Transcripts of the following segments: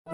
You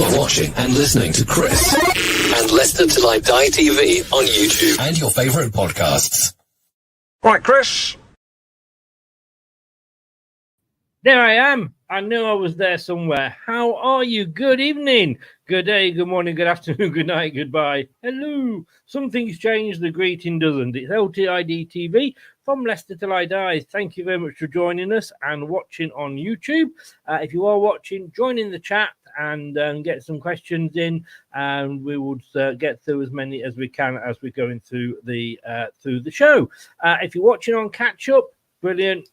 are watching and listening to Chris and Leicester Till I Die TV on YouTube and your favourite podcasts. Right, Chris. There I am. I knew I was there somewhere. How are you? Good evening, good day, good morning, good afternoon, good night, goodbye. Hello. Something's changed, the greeting doesn't. It's LTID TV from Leicester Till I Die. Thank you very much for joining us and watching on YouTube. If you are watching, join in the chat and get some questions in, and we will get through as many as we can as we're going through the show. If you're watching on catch up, brilliant.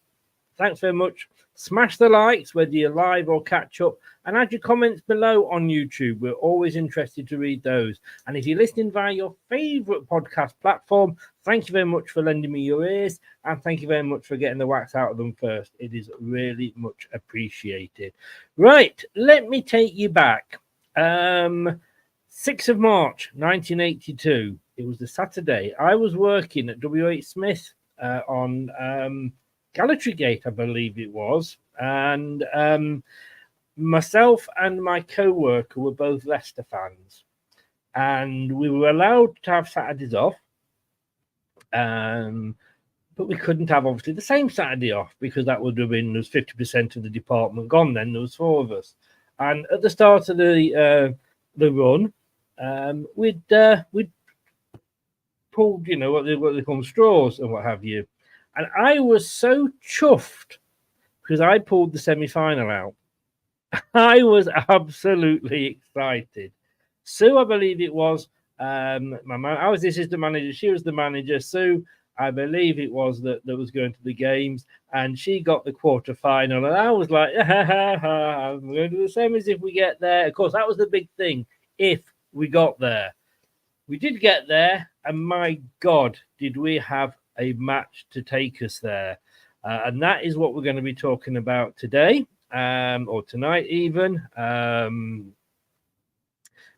Thanks very much. Smash the likes, whether you're live or catch up, and add your comments below on YouTube. We're always interested to read those. And if you're listening via your favourite podcast platform, thank you very much for lending me your ears, and thank you very much for getting the wax out of them first. It is really much appreciated. Right, let me take you back. 6th of March, 1982. It was the Saturday. I was working at W.H. Smith on Gallery Gate, I believe it was, and myself and my co-worker were both Leicester fans, and we were allowed to have Saturdays off, but we couldn't have obviously the same Saturday off because that would have been, there was 50% of the department gone. Then there was 4 of us, and at the start of the run, we'd pulled, you know, what they call straws and what have you. And I was so chuffed because I pulled the semi-final out. I was absolutely excited. Sue, I believe it was, I was the assistant manager. She was the manager. Sue, I believe it was that was going to the games, and she got the quarter final. And I was like, I'm going to do the same as if we get there. Of course, that was the big thing. If we got there, we did get there, and my God, did we have a match to take us there. And that is what we're going to be talking about today, or tonight even.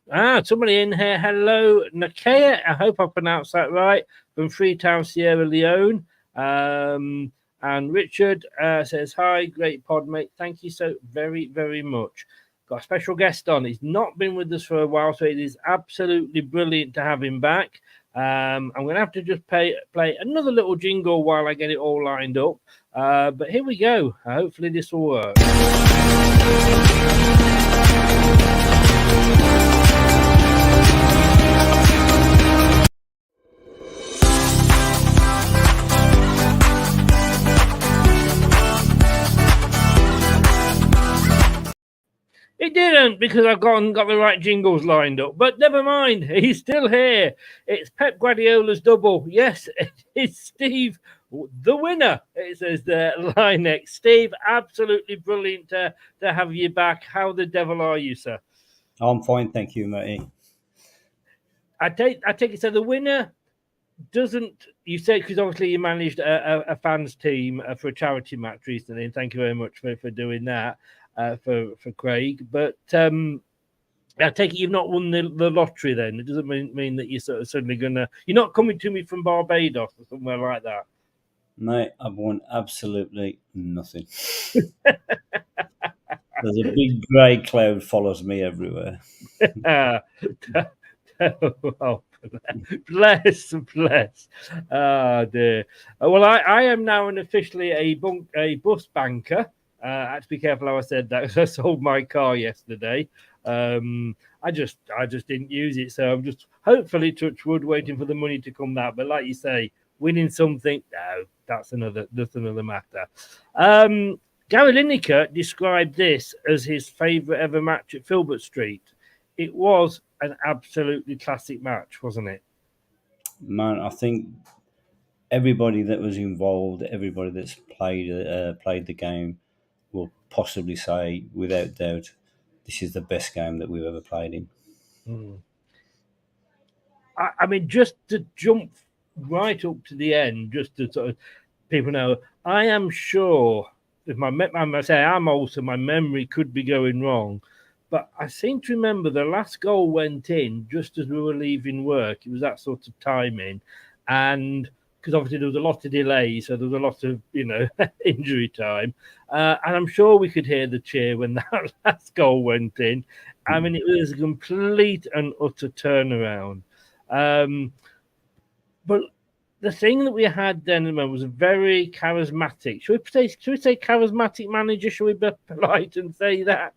Somebody in here. Hello, Nakea. I hope I pronounced that right. From Freetown, Sierra Leone. And Richard says, hi, great pod, mate. Thank you so very, very much. Got a special guest on. He's not been with us for a while, so it is absolutely brilliant to have him back. I'm going to have to just play another little jingle while I get it all lined up. But here we go. Hopefully this will work. It didn't, because I've got the right jingles lined up. But never mind, he's still here. It's Pep Guardiola's double. Yes, it's Steve, the winner. It says there, Lynex. Steve, absolutely brilliant to have you back. How the devil are you, sir? I'm fine, thank you, matey. I take it, so the winner doesn't, you said, because obviously you managed a fans team for a charity match recently, and thank you very much for doing that. for Craig. But I take it you've not won the lottery then. It doesn't mean that you're sort of suddenly you're not coming to me from Barbados or somewhere like that. Mate, I've won absolutely nothing. There's a big grey cloud follows me everywhere. Oh, bless. Oh dear. Well, I am now officially a bus banker. I had to be careful how I said that because I sold my car yesterday. I just didn't use it, so I'm just hopefully touch wood waiting for the money to come out. But like you say, winning something, no, that's another matter. Gary Lineker described this as his favourite ever match at Filbert Street. It was an absolutely classic match, wasn't it? Man, I think everybody that was involved, everybody that's played the game, will possibly say, without doubt, this is the best game that we've ever played in. I mean, just to jump right up to the end, just to sort of people know, I am sure if my memory could be going wrong, but I seem to remember the last goal went in just as we were leaving work. It was that sort of timing, and because obviously there was a lot of delay, so there was a lot of injury time, and I'm sure we could hear the cheer when that last goal went in. I mean, it was a complete and utter turnaround. But the thing that we had then was a very charismatic. Should we say charismatic manager? Should we be polite and say that?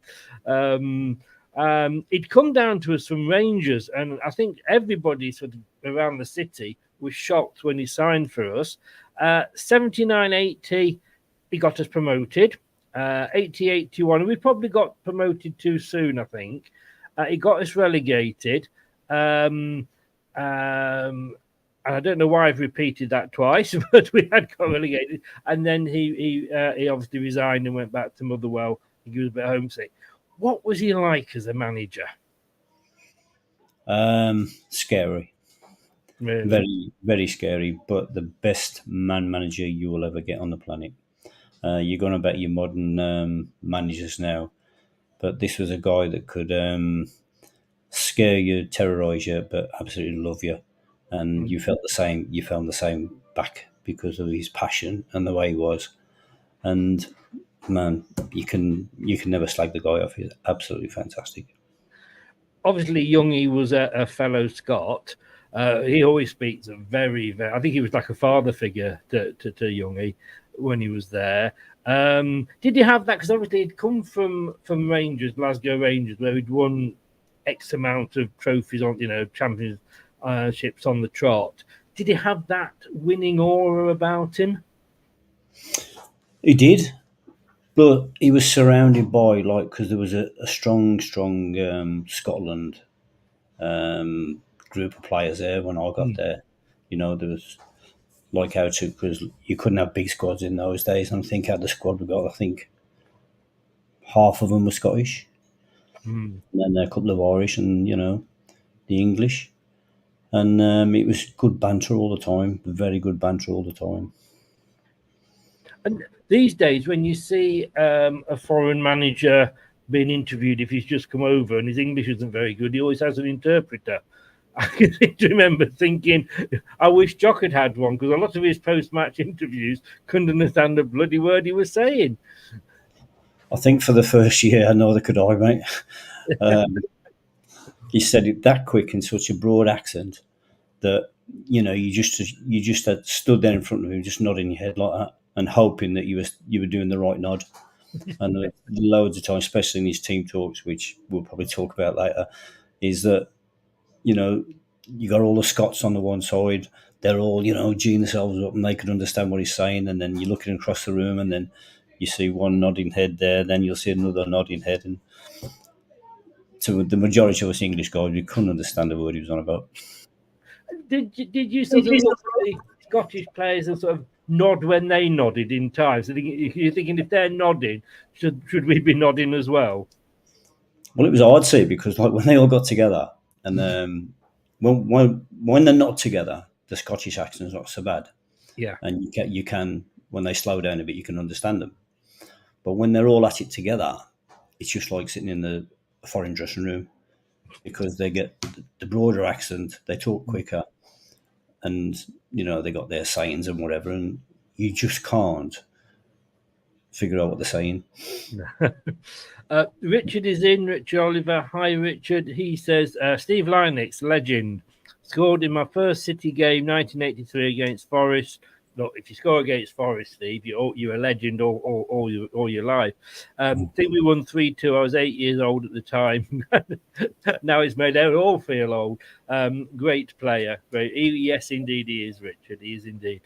It'd come down to us from Rangers, and I think everybody sort of around the city was shocked when he signed for us. 79-80, he got us promoted. 80-81, we probably got promoted too soon, I think. He got us relegated. And I don't know why I've repeated that twice, but we had got relegated. And then he obviously resigned and went back to Motherwell. He was a bit homesick. What was he like as a manager? Scary. Really? Very, very scary, but the best manager you will ever get on the planet. You're going to bet your modern managers now, but this was a guy that could scare you, terrorise you, but absolutely love you. And you felt the same. You felt the same back because of his passion and the way he was. And man, you can never slag the guy off. He's absolutely fantastic. Obviously, Youngie was a fellow Scot. He always speaks a very, very. I think he was like a father figure to Youngie when he was there. Did you have that? Because obviously he'd come from Rangers, Glasgow Rangers, where he'd won X amount of trophies on, championships on the trot. Did he have that winning aura about him? He did, but he was surrounded by because there was a strong Scotland group of players there when I got there. There was how to, because you couldn't have big squads in those days. And I think out the squad we got, I think half of them were Scottish, and then a couple of Irish, and the English. And it was good banter all the time, very good banter all the time. And these days, when you see a foreign manager being interviewed, if he's just come over and his English isn't very good, he always has an interpreter. I can remember thinking, I wish Jock had one, because a lot of his post-match interviews couldn't understand the bloody word he was saying. I think for the first year, neither could I, mate. He said it that quick in such a broad accent that you just had stood there in front of him, just nodding your head like that and hoping that you were doing the right nod. And loads of times, especially in his team talks, which we'll probably talk about later, is that you got all the Scots on the one side. They're all geeing themselves up, and they could understand what he's saying. And then you're looking across the room, and then you see one nodding head there. Then you'll see another nodding head, and to the majority of us English guys, we couldn't understand the word he was on about. Did you sort of look at the Scottish players and sort of nod when they nodded in time? So you're thinking, if they're nodding, should we be nodding as well? Well, it was hard to see, because when they all got together, and when they're not together, the Scottish accent's not so bad. Yeah, and you can when they slow down a bit, you can understand them. But when they're all at it together, it's just like sitting in the foreign dressing room because they get the broader accent, they talk quicker, and they got their sayings and whatever, and you just can't figure out what they're saying. Richard is in. Richard Oliver. Hi, Richard. He says, Steve Lynex, legend, scored in my first City game, 1983 against Forest. Look, if you score against Forest, Steve, you're a legend all your life. I think we won 3-2. I was 8 years old at the time. Now it's made us all feel old. Great player. Great. Yes, indeed, he is, Richard. He is indeed.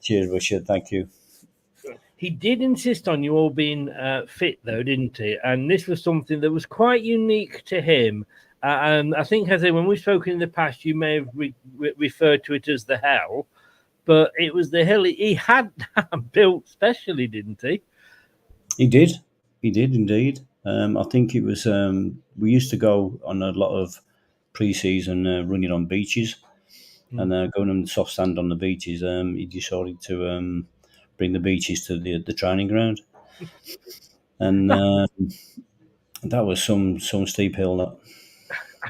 Cheers, Richard. Thank you. He did insist on you all being fit, though, didn't he? And this was something that was quite unique to him. And I think, as when we've spoken in the past, you may have referred to it as the hell, but it was the hell he had built specially, didn't he? He did indeed. I think it was. We used to go on a lot of pre-season running on beaches, and going on the soft sand on the beaches. He decided to bring the beaches to the training ground, and that was some steep hill.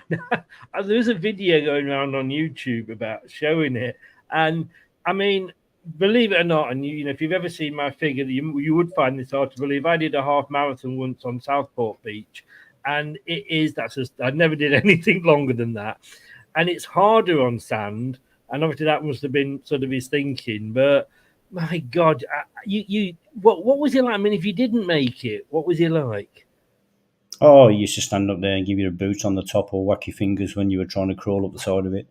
That there's a video going around on YouTube about showing it, and I mean, believe it or not, and if you've ever seen my figure, you would find this hard to believe. I did a half marathon once on Southport Beach, and I never did anything longer than that, and it's harder on sand, and obviously that must have been sort of his thinking, but. My God, what was he like? I mean, if you didn't make it, what was he like? Oh, he used to stand up there and give you a boot on the top or whack your fingers when you were trying to crawl up the side of it.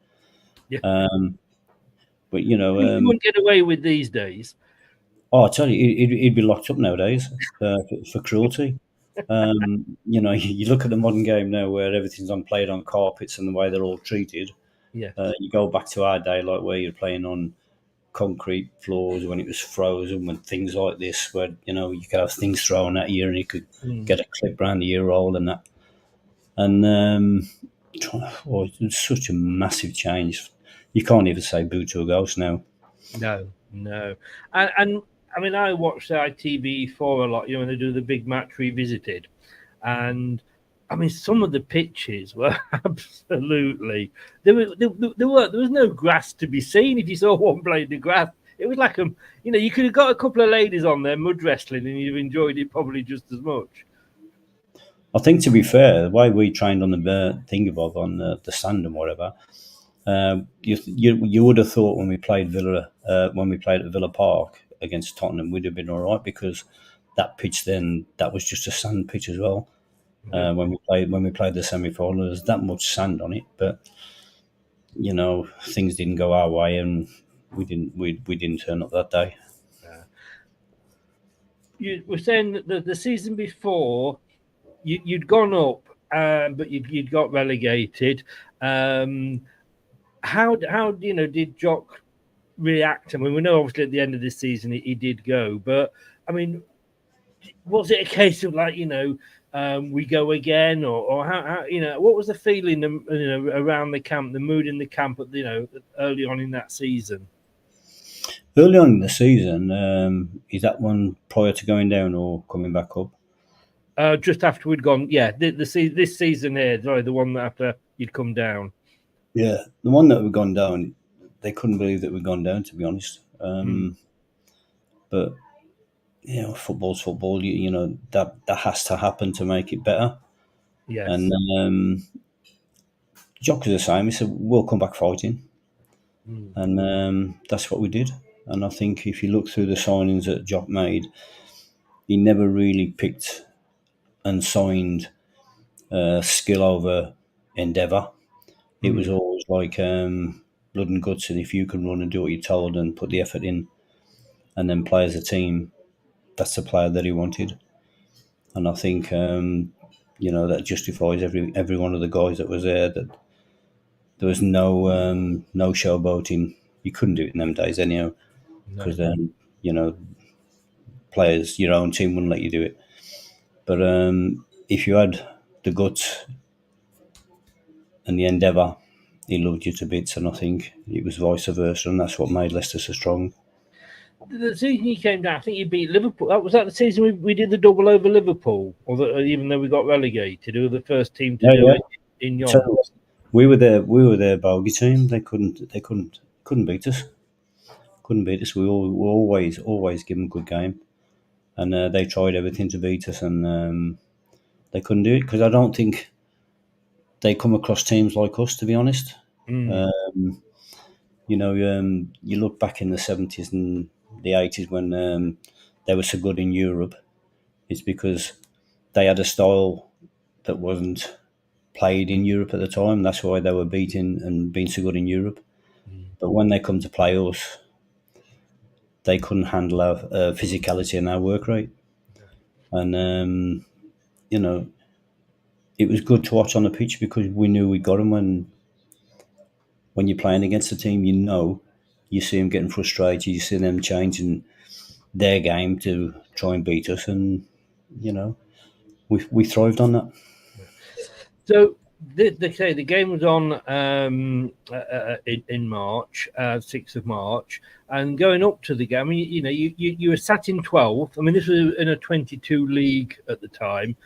Yeah. But you wouldn't get away with these days. Oh, I tell you, he'd be locked up nowadays for cruelty. You look at the modern game now where everything's played on carpets and the way they're all treated. Yeah. You go back to our day, like where you're playing on concrete floors when it was frozen, when things like this, where you could have things thrown at you and you could get a clip around the ear roll and that. And it's such a massive change. You can't even say boo to a ghost now. No. And I mean, I watched ITV4 a lot, when they do the big match revisited. And I mean, some of the pitches were absolutely. There was no grass to be seen. If you saw one blade of grass, it was like you could have got a couple of ladies on there mud wrestling, and you've enjoyed it probably just as much. I think, to be fair, the way we trained on the thingambob on the sand and whatever, you would have thought when we played at Villa Park against Tottenham, we'd have been all right because that pitch then that was just a sand pitch as well. When we played the semi-final, there's that much sand on it, but things didn't go our way, and we didn't turn up that day. You were saying that the season before you'd gone up, but you'd got relegated. How did Jock react? I mean, we know obviously at the end of this season he did go, but I mean, was it a case of like we go again, or how what was the feeling around the camp, the mood in the camp at early on in that season? Early on in the season, is that one prior to going down or coming back up? Just after we'd gone, yeah. This season here, sorry, the one after you'd come down. Yeah, the one that we'd gone down, they couldn't believe that we'd gone down, to be honest. But football's football. That has to happen to make it better. Yes. And Jock was the same. He said, "We'll come back fighting," and that's what we did. And I think if you look through the signings that Jock made, he never really picked and signed skill over endeavour. It was always like blood and guts, and if you can run and do what you're told and put the effort in, and then play as a team, that's the player that he wanted. And I think that justifies every one of the guys that was there. That there was no showboating. You couldn't do it in them days anyhow, because then players, your own team wouldn't let you do it. But if you had the guts and the endeavour, he loved you to bits, and I think it was vice versa, and that's what made Leicester so strong. The season you came down, I think you beat Liverpool. Was that the season we did the double over Liverpool, even though we got relegated, we were the first team to Yeah, do yeah. it in So Yon. we were there. We were their bogey team. They couldn't beat us. Couldn't beat us. We always give them a good game, and they tried everything to beat us, and they couldn't do it because I don't think they come across teams like us. To be honest, Mm. you look back in the 70s and the 80s when they were so good in Europe. It's because they had a style that wasn't played in Europe at the time. That's why they were beating and being so good in Europe. But when they come to play us, they couldn't handle our physicality and our work rate. And you know, it was good to watch on the pitch because we knew we got them. When you're playing against a team, you see them getting frustrated, you see them changing their game to try and beat us, and you know, we thrived on that. So the game was on in March, 6th of March, and going up to the game, I mean, you were sat in 12th. I mean, this was in a 22 league at the time,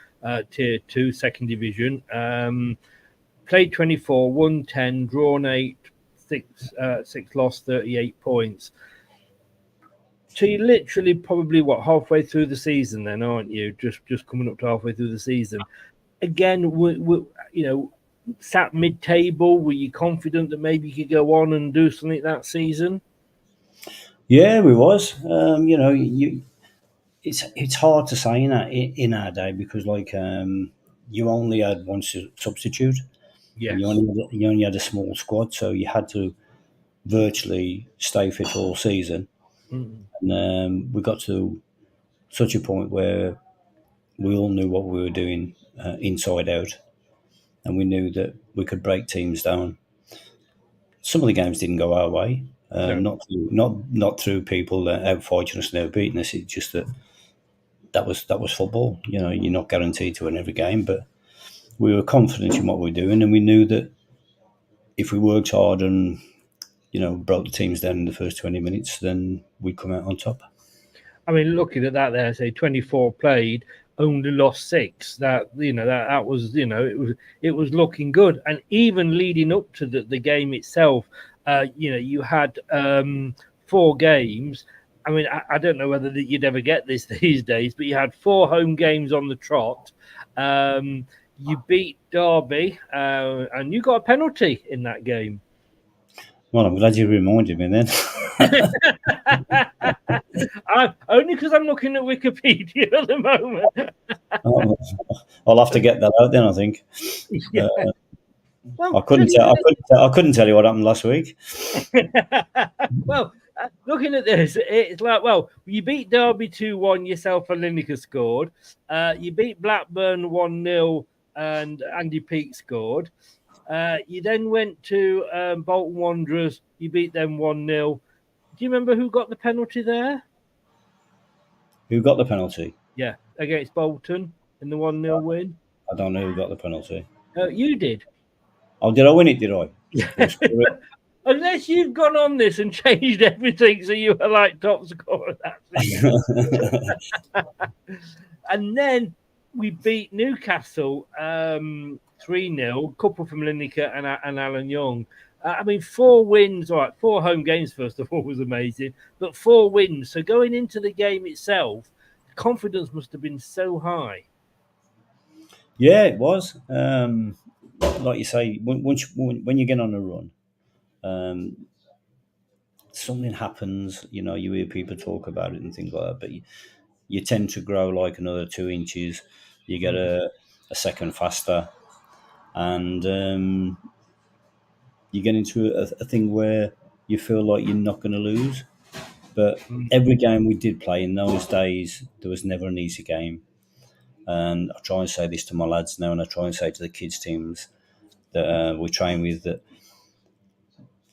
Tier 2, second division. Played 24, won 10, drawn 8, 6 lost, 38 points. So you're literally probably halfway through the season, then, aren't you? Just coming up to halfway through the season. Again, sat mid-table. Were you confident that maybe you could go on and do something that season? Yeah, we was. It's hard to say in our day because you only had one substitute, Yes. and you only had a small squad, so you had to virtually stay fit all season. Mm. And we got to such a point where we all knew what we were doing inside out, and we knew that we could break teams down. Some of the games didn't go our way, No. not through people outfighting us and outbeating us. It's just that was football. You know, you're not guaranteed to win every game, but we were confident in what we were doing, and we knew that if we worked hard and broke the teams down in the first 20 minutes, then we'd come out on top. I mean, looking at that, there, say 24 played, only lost 6. That was it was looking good, and even leading up to the game itself, you had 4 games. I mean, I don't know whether you'd ever get this these days, but you had 4 home games on the trot. You beat Derby, and you got a penalty in that game. Well, I'm glad you reminded me then. Only because I'm looking at Wikipedia at the moment. I'll have to get that out then, I think. Yeah. Well, I couldn't tell you what happened last week. Well, looking at this, it's like, well, you beat Derby 2-1, yourself and Lineker scored. You beat Blackburn 1-0 and Andy Peake scored. You then went to Bolton Wanderers. You beat them 1-0. Do you remember who got the penalty there? Who got the penalty? Yeah, against Bolton in the 1-0 win. I don't know who got the penalty. You did. Oh, did I win it? Did I? Unless you've gone on this and changed everything so you were like top scorer that season. And then we beat Newcastle 3-0, couple from Lineker and Alan Young. I mean, 4 wins, all right, 4 home games, first of all, was amazing, but 4 wins. So going into the game itself, confidence must have been so high. Yeah, it was. Like you say, when you get on a run, something happens. You know, you hear people talk about it and things like that, but you tend to grow like another 2 inches. You get a second faster, and you get into a thing where you feel like you're not going to lose. But every game we did play in those days, there was never an easy game. And I try and say this to my lads now, and I try and say to the kids' teams that we train with, that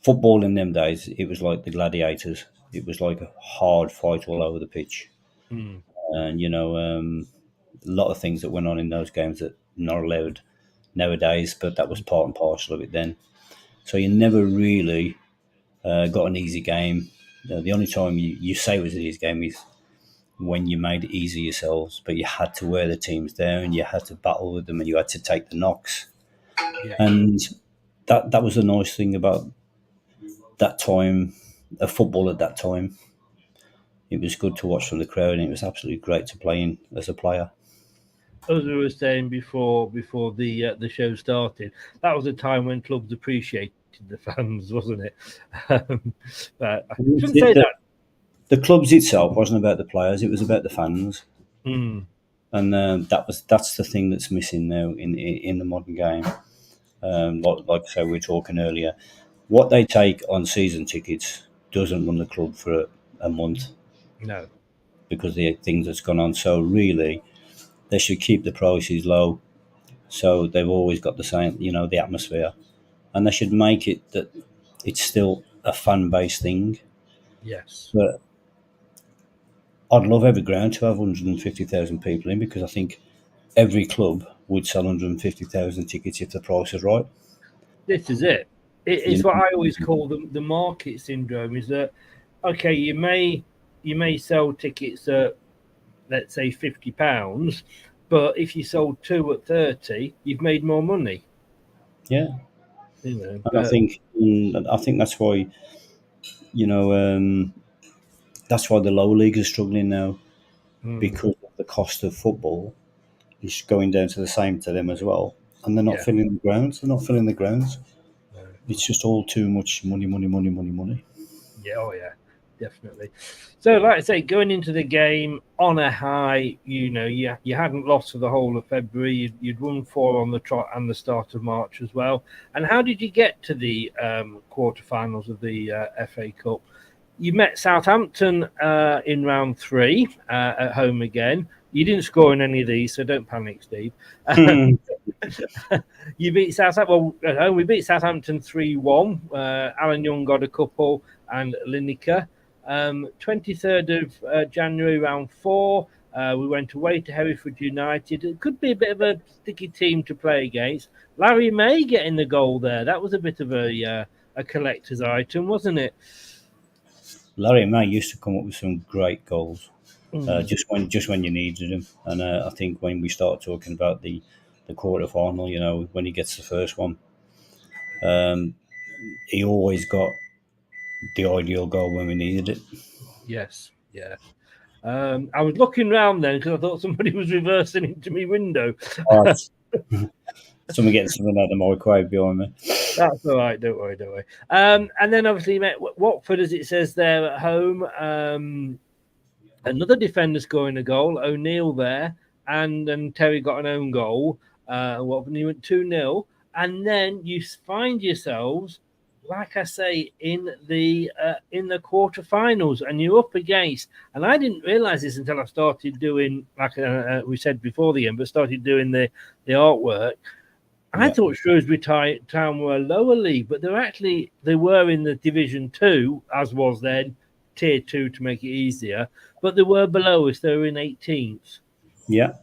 football in them days, it was like the gladiators. It was like a hard fight all over the pitch. Mm. And, a lot of things that went on in those games that not allowed nowadays, but that was part and parcel of it then. So you never really got an easy game. The only time you say it was an easy game is when you made it easy yourselves, but you had to wear the teams down, you had to battle with them, and you had to take the knocks. Yeah. And that was the nice thing about that time of football at that time. It was good to watch from the crowd, and it was absolutely great to play in as a player. As we were saying before the show started, that was a time when clubs appreciated the fans, wasn't it? But I shouldn't say that. The clubs itself wasn't about the players; it was about the fans. Mm. And that's the thing that's missing now in the modern game. Like I said, we were talking earlier, what they take on season tickets doesn't run the club for a month. No. Because of the things that's gone on. So really, they should keep the prices low, so they've always got the same, the atmosphere, and they should make it that it's still a fan-based thing. Yes. But I'd love every ground to have 150,000 people in, because I think every club would sell 150,000 tickets if the price is right. This is it. It's what I always call the market syndrome. Is that okay? You may sell tickets at, let's say, £50, but if you sold 2 at 30, you've made more money. Yeah, and I think that's why that's why the lower leagues are struggling now, because of the cost of football is going down to the same to them as well, and they're not filling the grounds. They're not filling the grounds. No. It's just all too much money. Yeah, oh yeah, definitely. So, like I say, going into the game on a high, you hadn't lost for the whole of February. You'd won 4 on the trot and the start of March as well. And how did you get to the quarterfinals of the FA Cup? You met Southampton in round 3 at home again. You didn't score in any of these, so don't panic, Steve. You beat Southampton. Well, at home we beat Southampton 3-1. Alan Young got a couple, and Lineker. 23rd of January, round 4. We went away to Hereford United. It could be a bit of a sticky team to play against. Larry May getting the goal there. That was a bit of a collector's item, wasn't it? Larry May used to come up with some great goals, just when you needed him. And I think when we start talking about the quarter final, when he gets the first one, he always got the ideal goal when we needed it. Yes, yeah. I was looking round then because I thought somebody was reversing into my window. Someone getting something out of the microwave behind me. That's all right. Don't worry. And then obviously you met Watford, as it says there at home. Another defender scoring a goal, O'Neill there, and Terry got an own goal. Watford, you went 2-0, and then you find yourselves, like I say, in the quarterfinals, and you're up against. And I didn't realise this until I started doing, like we said before the game, but started doing the artwork. I thought Shrewsbury Town were a lower league, but they were in the Division 2, as was then Tier 2 to make it easier. But they were below us; they were in 18th. Yeah,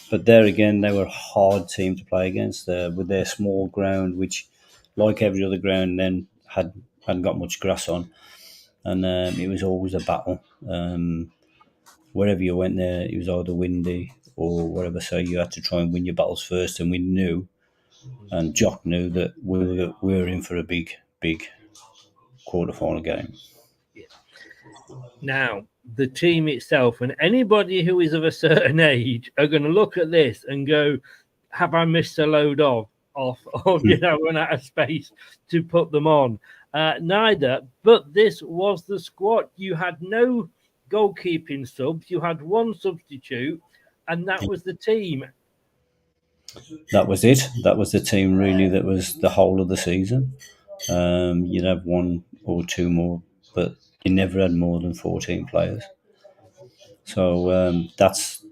but there again, they were a hard team to play against with their small ground, which, like every other ground, then hadn't got much grass on, and it was always a battle. Wherever you went there, it was either windy or whatever, so you had to try and win your battles first. And we knew, and Jock knew, that we were in for a big quarter-final game. Yeah. Now, the team itself, and anybody who is of a certain age are going to look at this and go, have I missed a load off, or did I run out of space to put them on? Neither, but this was the squad. You had no goalkeeping subs. You had one substitute, and that was the team. That was it. That was the team, really. That was the whole of the season. You'd have 1 or 2 more, but you never had more than 14 players. So that's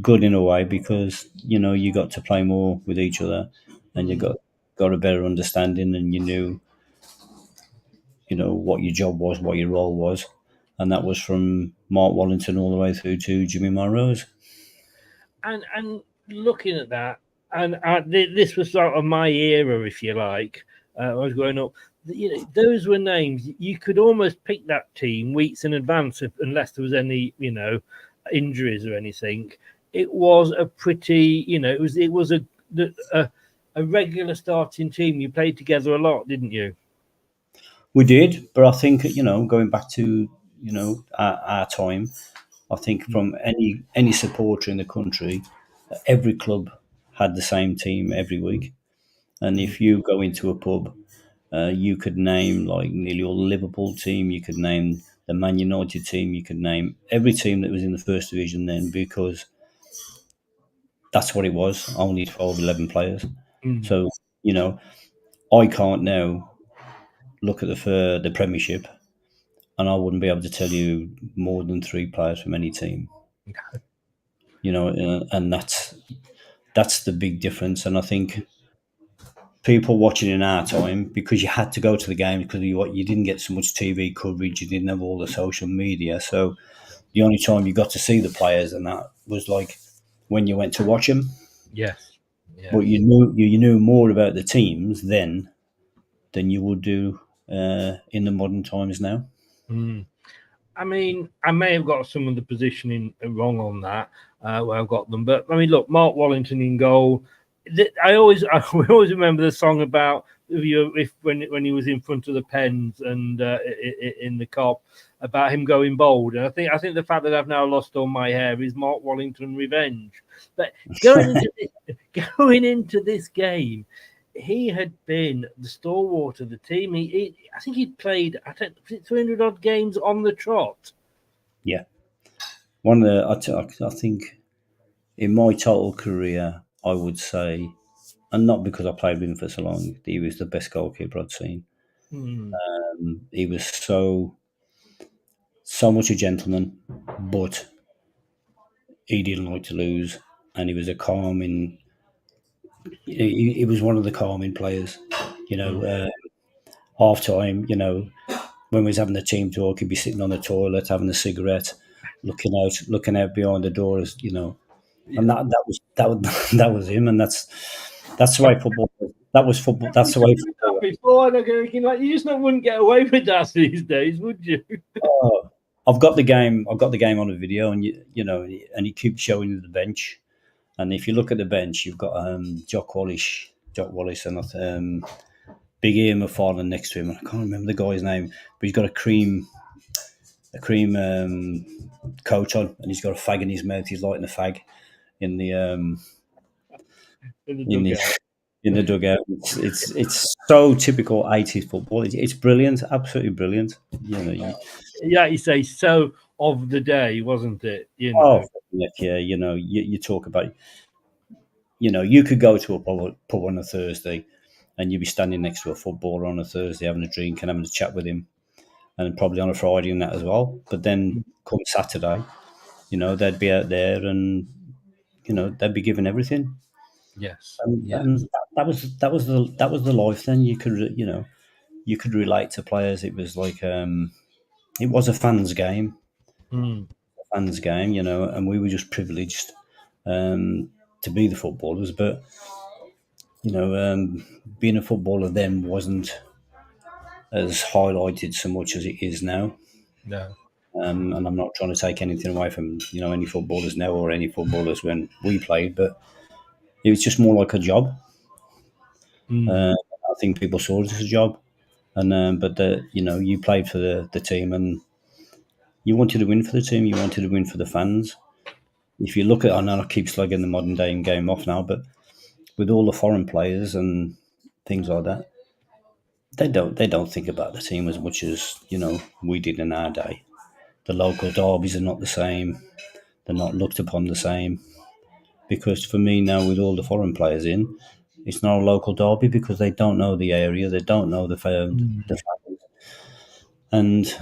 good in a way, because you got to play more with each other, and you got a better understanding, and you knew what your job was, what your role was, and that was from Mark Wallington all the way through to Jimmy Monrose. And looking at that, and this was sort of my era, if you like. I was growing up. those were names you could almost pick that team weeks in advance unless there was any, injuries or anything. It was a pretty, it was a regular starting team. You played together a lot, didn't you? We did, but I think going back to our time, I think from any supporter in the country, every club had the same team every week, and if you go into a pub, you could name like nearly all the Liverpool team, you could name the Man United team, you could name every team that was in the first division then, because that's what it was, only 12, 11 players. So, I can't now look at the Premiership and I wouldn't be able to tell you more than 3 players from any team. And that's the big difference. And I think people watching in our time, because you had to go to the game because you didn't get so much TV coverage, you didn't have all the social media, so the only time you got to see the players and that was like when you went to watch them. Yes. But you knew more about the teams then than you would do in the modern times now. I mean, I may have got some of the positioning wrong on that, where I've got them. But I mean, look, Mark Wallington in goal. I always remember the song about when he was in front of the pens and in the Cop, about him going bold. And I think the fact that I've now lost all my hair is Mark Wallington revenge. But going into this game, he had been the stalwart of the team. I think he'd played 300 odd games on the trot. Yeah, one of the I think in my total career, I would say, and not because I played with him for so long, he was the best goalkeeper I'd seen. He was so much a gentleman, but he didn't like to lose, and he was a calming. He was one of the calming players. Half time, when we was having the team talk, he'd be sitting on the toilet having a cigarette, looking out behind the doors, and that was him, and that's the way football. That was football. That's the way. Before you just wouldn't get away with that these days, would you? I've got the game on a video, and and he keeps showing you the bench. And if you look at the bench, you've got Jock Wallace, and Big Ian McFarlane next to him. I can't remember the guy's name, but he's got a cream coat on, and he's got a fag in his mouth. He's lighting a fag in the in the dugout. It's so typical 80s football. It's brilliant, absolutely brilliant. You say so of the day, wasn't it? Oh, yeah. You talk about. You could go to a pub on a Thursday, and you'd be standing next to a footballer on a Thursday having a drink and having a chat with him, and probably on a Friday and that as well. But then come Saturday, they'd be out there and they'd be giving everything. Yes, and that was the life. Then you could relate to players. It was like it was a fans game, and we were just privileged to be the footballers. But being a footballer then wasn't as highlighted so much as it is now. No. And I'm not trying to take anything away from any footballers now or any footballers when we played, but it was just more like a job. I think people saw it as a job, and but you played for the team, and you wanted to win for the team. You wanted to win for the fans. If you look at, I know I keep slugging the modern day game off now, but with all the foreign players and things like that, they don't think about the team as much as we did in our day. The local derbies are not the same. They're not looked upon the same. Because for me now, with all the foreign players in, it's not a local derby because they don't know the area, they don't know the fans, and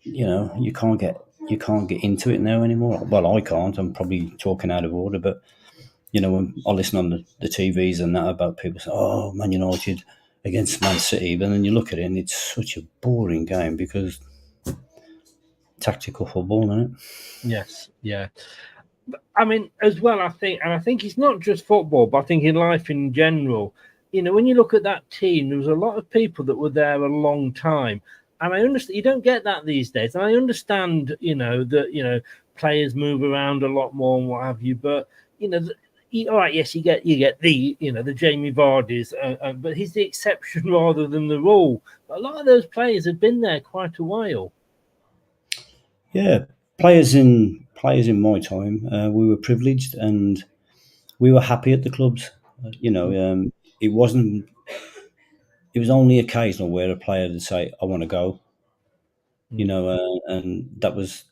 you can't get into it now anymore. Well, I can't. I'm probably talking out of order, but when I listen on the TVs and that about people saying, "Oh, Man United against Man City," but then you look at it and it's such a boring game because tactical football, isn't it? Yes, yeah. I mean, as well, I think it's not just football, but I think in life in general, when you look at that team, there was a lot of people that were there a long time. And I understand you don't get that these days. And I understand, that, players move around a lot more and what have you. But, all right, yes, you get the Jamie Vardys, but he's the exception rather than the rule. But a lot of those players have been there quite a while. Yeah, players in my time, we were privileged and we were happy at the clubs. It wasn't. It was only occasional where a player would say, "I want to go," and that was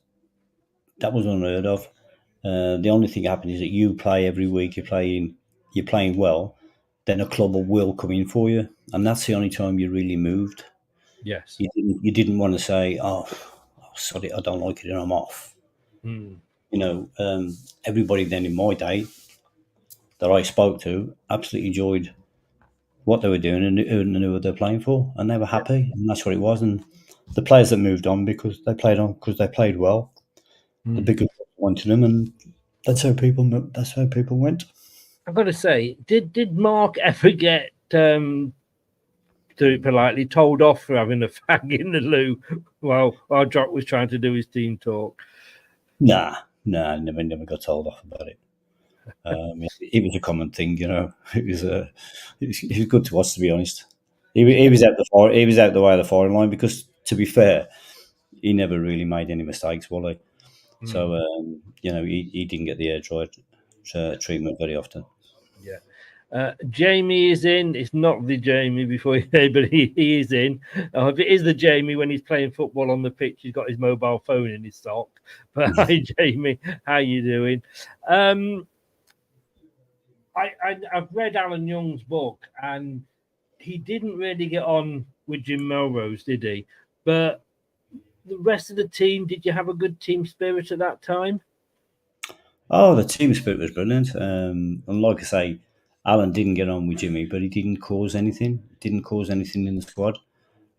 unheard of. The only thing that happened is that you play every week. You're playing well. Then a club will come in for you, and that's the only time you really moved. Yes. You didn't want to say, "Oh, sorry, I don't like it, and I'm off." Mm. Everybody then in my day that I spoke to absolutely enjoyed what they were doing and knew what they're playing for, and they were happy, and that's what it was. And the players that moved on because they played well, the bigger clubs wanted them, and that's how people went. I've got to say, did Mark ever get to it politely told off for having a fag in the loo while Jock was trying to do his team talk? Nah, never got told off about it. It was a common thing, It was good to watch, to be honest. He was out the way of the firing line because, to be fair, he never really made any mistakes, was he? So he didn't get the air dry treatment very often. Yeah. Jamie is in. It's not the Jamie before you say, but he is in. If it is the Jamie when he's playing football on the pitch, he's got his mobile phone in his sock. But hi, Jamie. How you doing? I've read Alan Young's book, and he didn't really get on with Jim Melrose, did he? But the rest of the team, did you have a good team spirit at that time? Oh, the team spirit was brilliant. And like I say, Alan didn't get on with Jimmy, but he didn't cause anything. Didn't cause anything in the squad.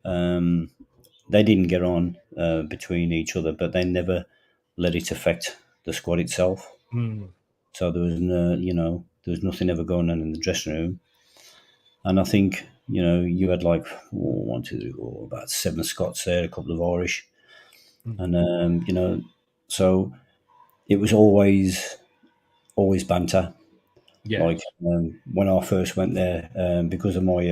They didn't get on between each other, but they never let it affect the squad itself. So there was there was nothing ever going on in the dressing room. And I think you had like about 7 Scots there, a couple of Irish, and so it was always banter. Yeah. Like when I first went there, because of my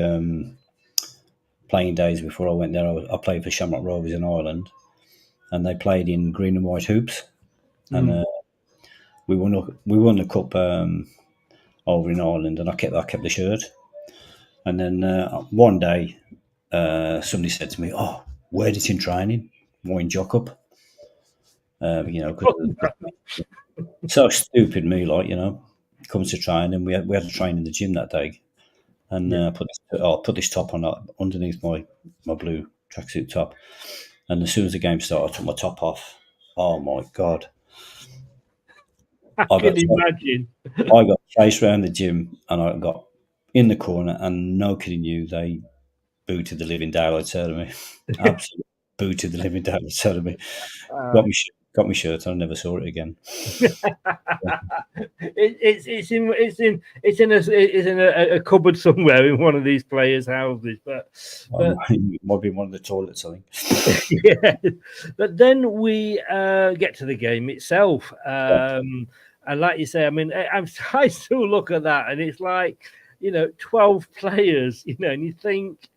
playing days before I went there, I played for Shamrock Rovers in Ireland, and they played in green and white hoops, and we won the cup over in Ireland, and I kept the shirt. And then one day, somebody said to me, "Oh, wear it in training, wine jock up." So stupid me, comes to train, and we had to train in the gym that day, and put this top on underneath my blue tracksuit top, and as soon as the game started, I took my top off. Oh my god! I can imagine. I got chased around the gym, and I got in the corner, and no kidding you, they booted the living daylights out of me. Absolutely booted the living daylights out of me. Got me shirt, and I never saw it again. It's in a cupboard somewhere in one of these players' houses, but it might be one of the toilets, I think. Yeah. But then we get to the game itself, and like you say, I mean, I still look at that, and it's like 12 players, and you think,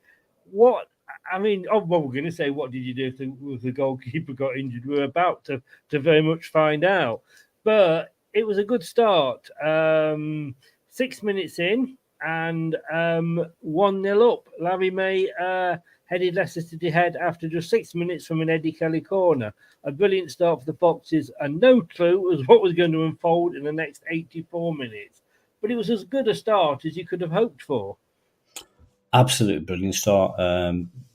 what? I mean, well, we're going to say, what did you do if the goalkeeper got injured? We're about to very much find out. But it was a good start. 6 minutes in and 1-0 up. Larry May headed Leicester City head after just 6 minutes from an Eddie Kelly corner. A brilliant start for the Foxes, and no clue as what was going to unfold in the next 84 minutes. But it was as good a start as you could have hoped for. Absolute brilliant start.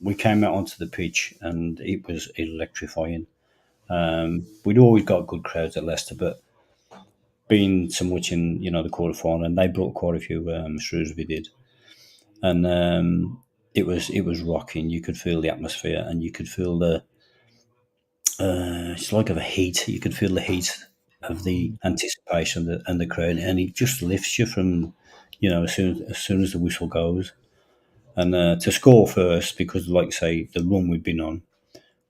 We came out onto the pitch and it was electrifying. We'd always got good crowds at Leicester, but being so much in the quarter final, and they brought quite a few. Shrewsbury did, and it was rocking. You could feel the atmosphere, and you could feel the it's like of a heat. You could feel the heat of the anticipation and the crowd, and it just lifts you from as soon as the whistle goes. And to score first, because, like say, the run we've been on,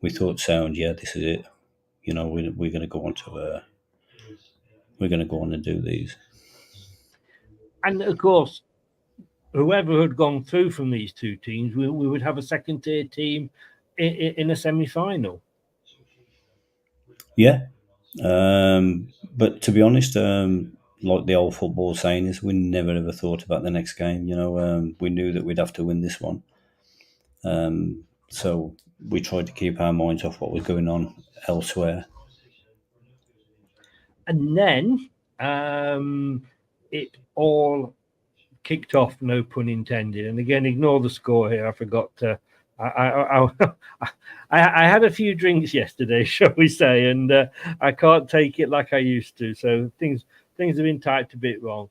we thought, sound, yeah, this is it. We're going to go on we're going to go on and do these. And of course, whoever had gone through from these two teams, we would have a second-tier team in a semi-final. Yeah, but to be honest, like the old football saying is, we never ever thought about the next game. We knew that we'd have to win this one. So we tried to keep our minds off what was going on elsewhere. And then it all kicked off, no pun intended. And again, ignore the score here. I forgot to. I had a few drinks yesterday, shall we say, and I can't take it like I used to. So things have been typed a bit wrong.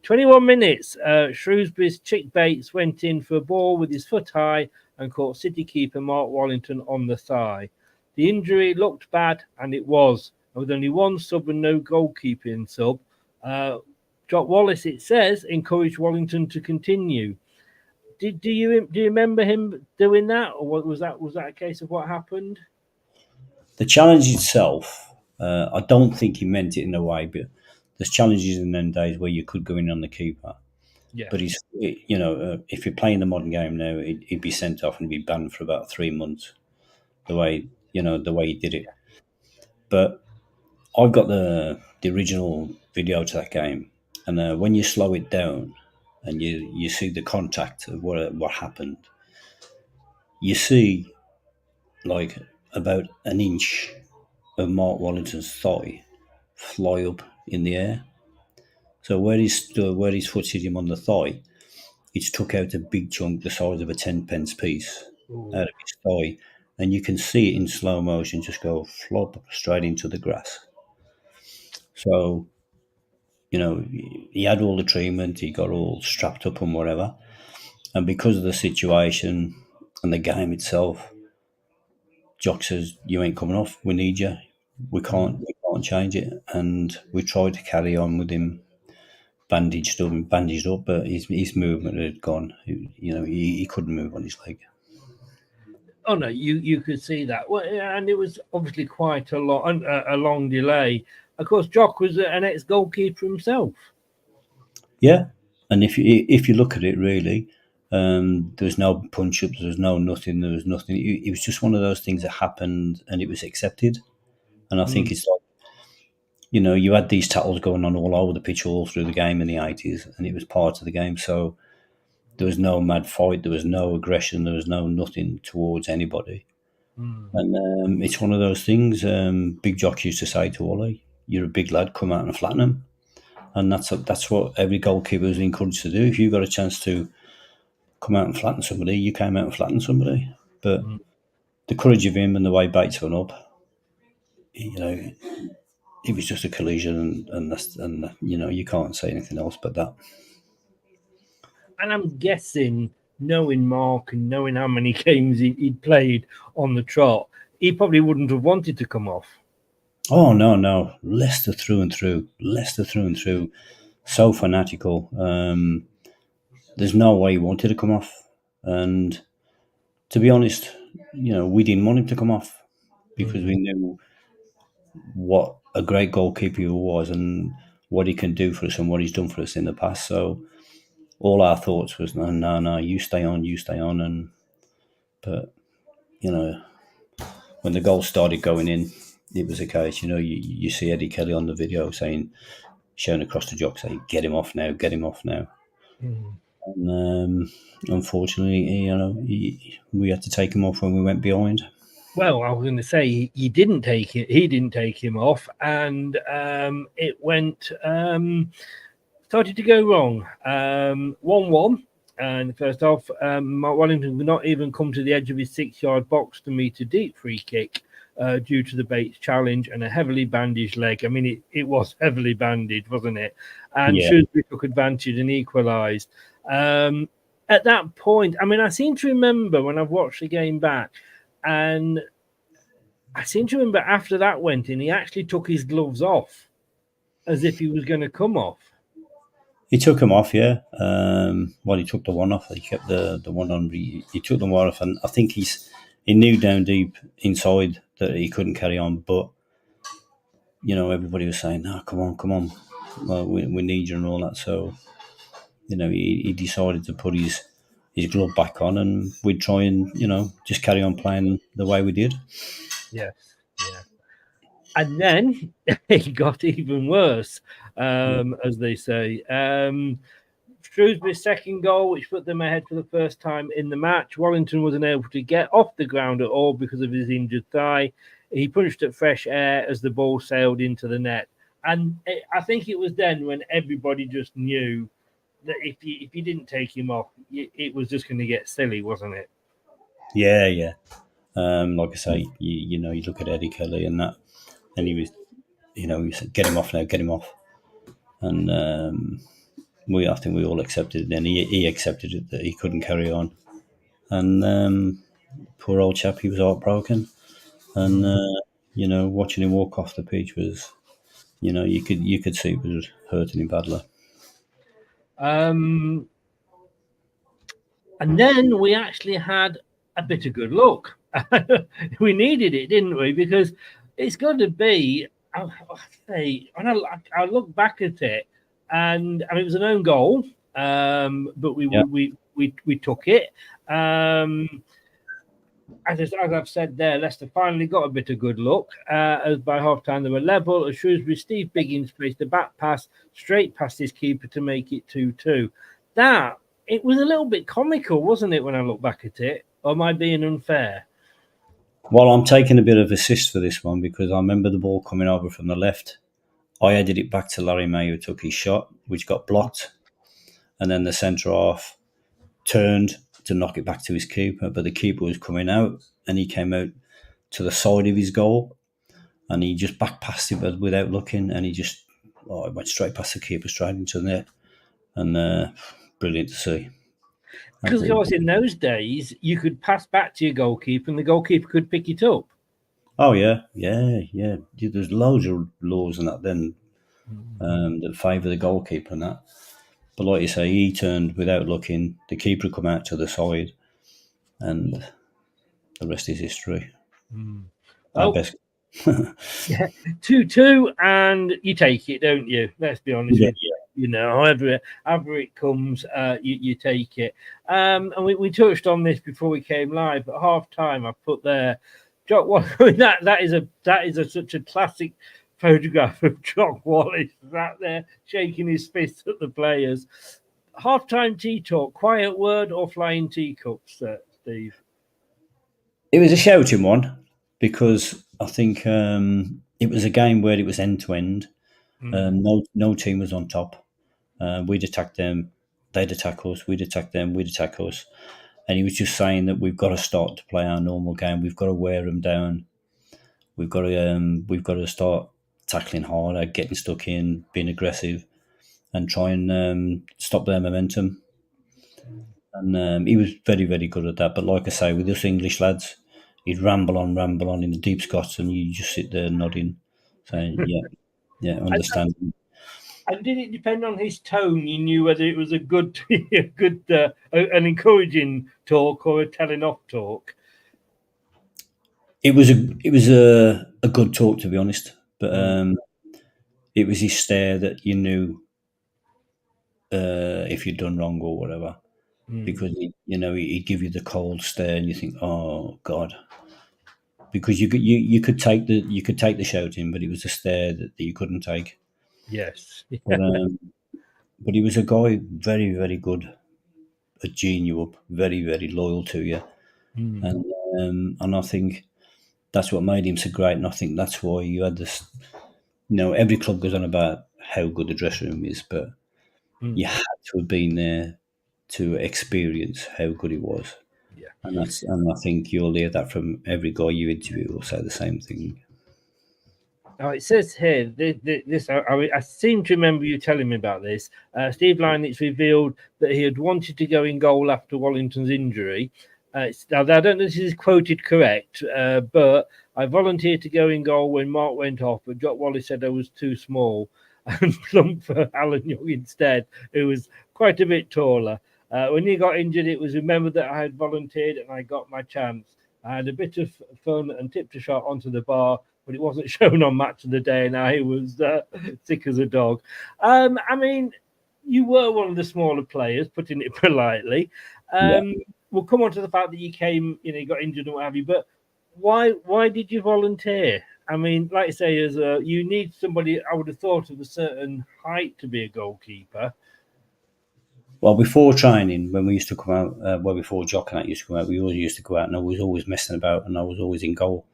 21 minutes. Shrewsbury's Chick Bates went in for a ball with his foot high and caught City keeper Mark Wallington on the thigh. The injury looked bad, and it was. With only one sub and no goalkeeping sub, Jock Wallace, it says, encouraged Wallington to continue. Do you remember him doing that, or was that a case of what happened? The challenge itself, I don't think he meant it in a way, but there's challenges in them days where you could go in on the keeper. Yeah. But if you're playing the modern game now, he'd be sent off and be banned for about 3 months. The way he did it. But I've got the original video to that game, and when you slow it down and you see the contact of what happened, you see like about an inch of Mark Wallington's thigh fly up in the air. So where his foot hit him on the thigh, it's took out a big chunk the size of a 10-pence piece out of his thigh, and you can see it in slow motion just go flop straight into the grass. So, he had all the treatment, he got all strapped up and whatever. And because of the situation and the game itself, Jock says, "You ain't coming off. We need you. We can't change it." And we tried to carry on with him bandaged up, but his movement had gone. He couldn't move on his leg. Oh no, you could see that. Well, and it was obviously quite a long delay. Of course, Jock was an ex-goalkeeper himself. Yeah, and if you look at it, really, there was no punch-ups, there was no nothing, there was nothing. It was just one of those things that happened, and it was accepted. And I think it's like, you had these tackles going on all over the pitch all through the game in the 80s, and it was part of the game. So there was no mad fight, there was no aggression, there was no nothing towards anybody. And it's one of those things. Big Jock used to say to Ollie, "You're a big lad, come out and flatten him." And that's what every goalkeeper is encouraged to do. If you've got a chance to come out and flatten somebody, you came out and flattened somebody. But the courage of him and the way Bates went up, it was just a collision, and you can't say anything else but that. And I'm guessing, knowing Mark and knowing how many games he'd played on the trot, he probably wouldn't have wanted to come off. Oh, no. Leicester through and through. So fanatical. There's no way he wanted to come off. And to be honest, we didn't want him to come off because we knew what a great goalkeeper he was and what he can do for us and what he's done for us in the past. So all our thoughts was, no, you stay on. But when the goals started going in, it was a case, you see Eddie Kelly on the video showing across the Jock, saying, get him off now. And unfortunately, we had to take him off when we went behind. Well, I was going to say he didn't take it. He didn't take him off, and it went started to go wrong. 1-1. And the first half, Mark Wellington could not even come to the edge of his 6-yard box to meet a deep free kick due to the Bates challenge and a heavily bandaged leg. I mean, it was heavily bandaged, wasn't it? And Shrewsbury took advantage and equalised. At that point, I mean, I seem to remember when I've watched the game back, and I seem to remember after that went in, he actually took his gloves off as if he was going to come off. He took him off, yeah. Well, he took the one off. He kept the one on. He took the one off, and I think he knew down deep inside that he couldn't carry on. But everybody was saying, "No, come on. Well, we need you and all that." So he decided to put his glove back on, and we'd try and just carry on playing the way we did. Yes, yeah. And then it got even worse, as they say. Shrewsbury's second goal, which put them ahead for the first time in the match. Wallington wasn't able to get off the ground at all because of his injured thigh. He punched at fresh air as the ball sailed into the net. And I think it was then when everybody just knew that if you didn't take him off, it was just going to get silly, wasn't it? Yeah. Like I say, you look at Eddie Kelly and that, and he was, he said, "Get him off now, get him off." And I think we all accepted it. And he accepted it that he couldn't carry on. And poor old chap, he was heartbroken. And watching him walk off the pitch was, you could see it was hurting him badly. And then we actually had a bit of good luck. We needed it, didn't we? Because it's got to be, I look back at it, and it was an own goal, but we took it. As I've said there, Leicester finally got a bit of good luck. As by half time they were level. As Shrewsbury, Steve Biggins placed a back pass straight past his keeper to make it 2-2. It was a little bit comical, wasn't it, when I look back at it? Or am I being unfair? Well, I'm taking a bit of assist for this one because I remember the ball coming over from the left. I headed it back to Larry May, who took his shot, which got blocked. And then the centre half turned to knock it back to his keeper, but the keeper was coming out and he came out to the side of his goal and he just back passed it without looking, and it went straight past the keeper, straight into the net. And brilliant to see. Because, of course, in those days, you could pass back to your goalkeeper and the goalkeeper could pick it up. Oh, yeah. There's loads of laws and that then that favour the goalkeeper and that. But like you say, he turned without looking. The keeper come out to the side, and the rest is history. Best. Yeah, 2-2, and you take it, don't you? Let's be honest with you. However it comes, you take it. And we touched on this before we came live. At half time, I put there, Jock Wallace. That is such a classic photograph of Jock Wallace sat there shaking his fist at the players. Half-time tea talk, quiet word or flying teacups, Steve? It was a shouting one because I think it was a game where it was end-to-end. No team was on top. We'd attack them, they'd attack us, we'd attack them, we'd attack us. And he was just saying that we've got to start to play our normal game. We've got to wear them down. We've got to start tackling harder, getting stuck in, being aggressive, and try and stop their momentum. And he was very, very good at that. But like I say, with us English lads, he'd ramble on in the deep Scots, and you just sit there nodding, saying, yeah, understand. And did it depend on his tone? You knew whether it was a good, an encouraging talk or a telling off talk. It was a good talk, to be honest, but it was his stare that you knew if you'd done wrong or whatever, because he'd give you the cold stare, and you think, oh God, because you could take the shouting, but it was a stare that you couldn't take. Yes, but he was a guy very, very good at geeing you up, very, very loyal to you, and I think that's what made him so great, and I think that's why you had this. Every club goes on about how good the dressing room is, but you had to have been there to experience how good it was. Yeah, and I think you'll hear that from every guy you interview will say the same thing. Oh, it says here, this I seem to remember you telling me about this. Steve Lynex revealed that he had wanted to go in goal after Wallington's injury. Now, I don't know if this is quoted correct, but I volunteered to go in goal when Mark went off, but Jock Wallace said I was too small. and plumped for Alan Young instead, who was quite a bit taller. When he got injured, it was remembered that I had volunteered and I got my chance. I had a bit of fun and tipped a shot onto the bar, but it wasn't shown on Match of the Day, and I was sick as a dog. I mean, you were one of the smaller players, putting it politely. We'll come on to the fact that you came, you got injured and what have you, but why did you volunteer? I mean, like I say, you need somebody, I would have thought, of a certain height to be a goalkeeper. Well, before training, when we used to come out, before Jock and that used to come out, we always used to go out, and I was always messing about, and I was always in goal.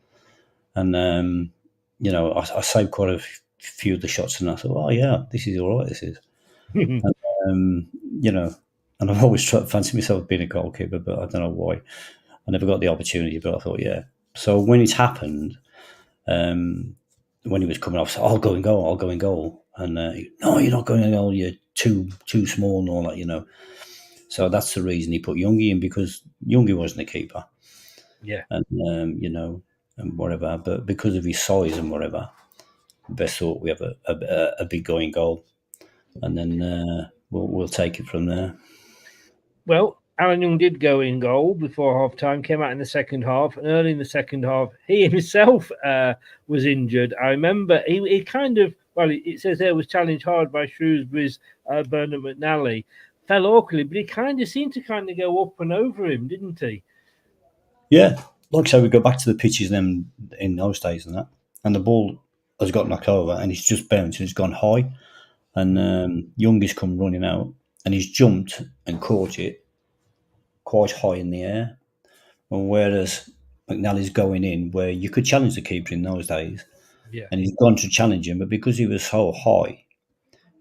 And, I saved quite a few of the shots, and I thought, oh, yeah, this is all right, this is. And, and I've always tried to fancy myself being a goalkeeper, but I don't know why. I never got the opportunity, but I thought, yeah. So when it happened, when he was coming off, I said, I'll go in goal. And, no, you're not going in goal, you're too small and all that, So that's the reason he put Youngie in, because Youngie wasn't a keeper. Yeah. And, and whatever. But because of his size and whatever, best thought we have a big guy in goal. And then we'll take it from there. Well, Alan Young did go in goal before half-time, came out in the second half, and early in the second half, he himself was injured. I remember he kind of, well, it says there was challenged hard by Shrewsbury's Bernard McNally. Fell awkwardly, but he kind of seemed to kind of go up and over him, didn't he? Yeah. Like I say, we go back to the pitches then in those days and that, and the ball has got knocked over and it's just bounced and it's gone high. And Young has come running out and he's jumped and caught it quite high in the air. And whereas McNally's going in, where you could challenge the keeper in those days, and he's gone to challenge him, but because he was so high,